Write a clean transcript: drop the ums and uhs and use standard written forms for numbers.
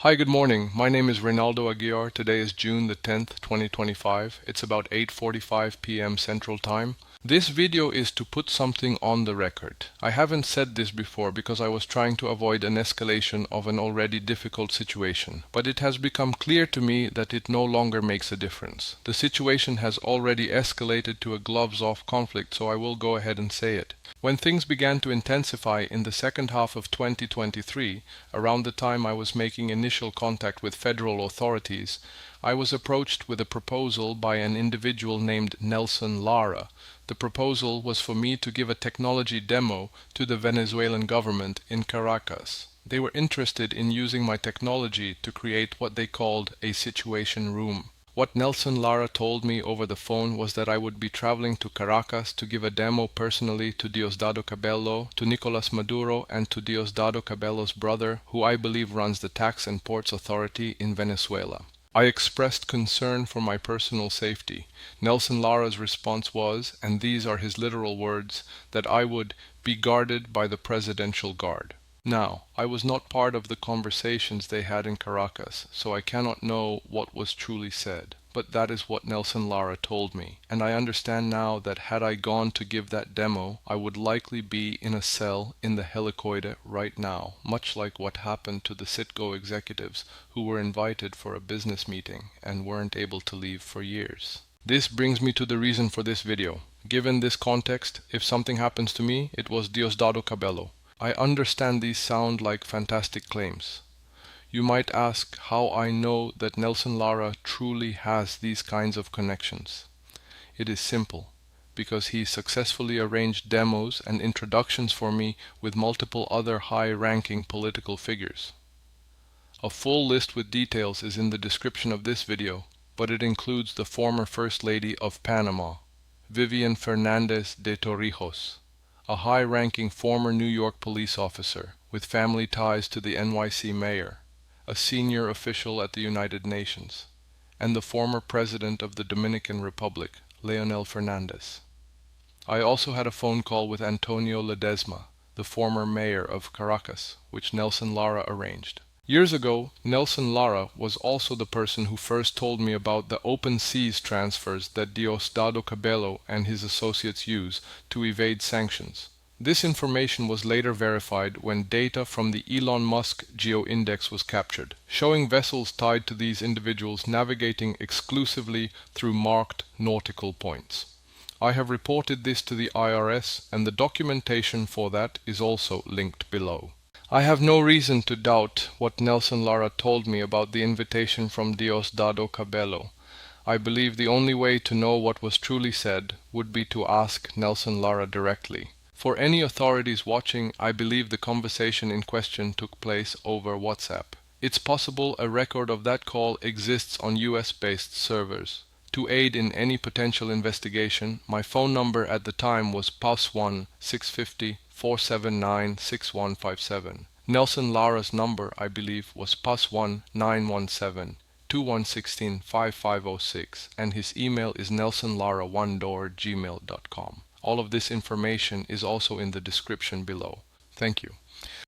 Hi, good morning. My name is Reinaldo Aguiar. Today is June the 10th, 2025. It's about 8:45 p.m. Central Time. This video is to put something on the record. I haven't said this before because I was trying to avoid an escalation of an already difficult situation, but it has become clear to me that it no longer makes a difference. The situation has already escalated to a gloves-off conflict, so I will go ahead and say it. When things began to intensify in the second half of 2023, around the time I was making initial contact with federal authorities, I was approached with a proposal by an individual named Nelson Lara. The proposal was for me to give a technology demo to the Venezuelan government in Caracas. They were interested in using my technology to create what they called a situation room. What Nelson Lara told me over the phone was that I would be traveling to Caracas to give a demo personally to Diosdado Cabello, to Nicolas Maduro, and to Diosdado Cabello's brother, who I believe runs the Tax and Ports Authority in Venezuela. I expressed concern for my personal safety. Nelson Lara's response was, and these are his literal words, that I would be guarded by the Presidential Guard. Now, I was not part of the conversations they had in Caracas, so I cannot know what was truly said. But that is what Nelson Lara told me, and I understand now that had I gone to give that demo, I would likely be in a cell in the helicoide right now, much like what happened to the Citgo executives who were invited for a business meeting and weren't able to leave for years. This brings me to the reason for this video. Given this context, if something happens to me, it was Diosdado Cabello. I understand these sound like fantastic claims. You might ask how I know that Nelson Lara truly has these kinds of connections. It is simple, because he successfully arranged demos and introductions for me with multiple other high-ranking political figures. A full list with details is in the description of this video, but it includes the former First Lady of Panama, Vivian Fernández de Torrijos, a high-ranking former New York police officer with family ties to the NYC Mayor, a senior official at the United Nations, and the former president of the Dominican Republic, Leonel Fernandez. I also had a phone call with Antonio Ledezma, the former mayor of Caracas, which Nelson Lara arranged. Years ago, Nelson Lara was also the person who first told me about the open seas transfers that Diosdado Cabello and his associates use to evade sanctions. This information was later verified when data from the Elon Musk GeoIndex was captured, showing vessels tied to these individuals navigating exclusively through marked nautical points. I have reported this to the IRS, and the documentation for that is also linked below. I have no reason to doubt what Nelson Lara told me about the invitation from Diosdado Cabello. I believe the only way to know what was truly said would be to ask Nelson Lara directly. For any authorities watching, I believe the conversation in question took place over WhatsApp. It's possible a record of that call exists on US-based servers. To aid in any potential investigation, my phone number at the time was +1 650 479 6157. Nelson Lara's number, I believe, was +1 917 2116 5506, and his email is nelsonlara1door@gmail.com. All of this information is also in the description below. Thank you.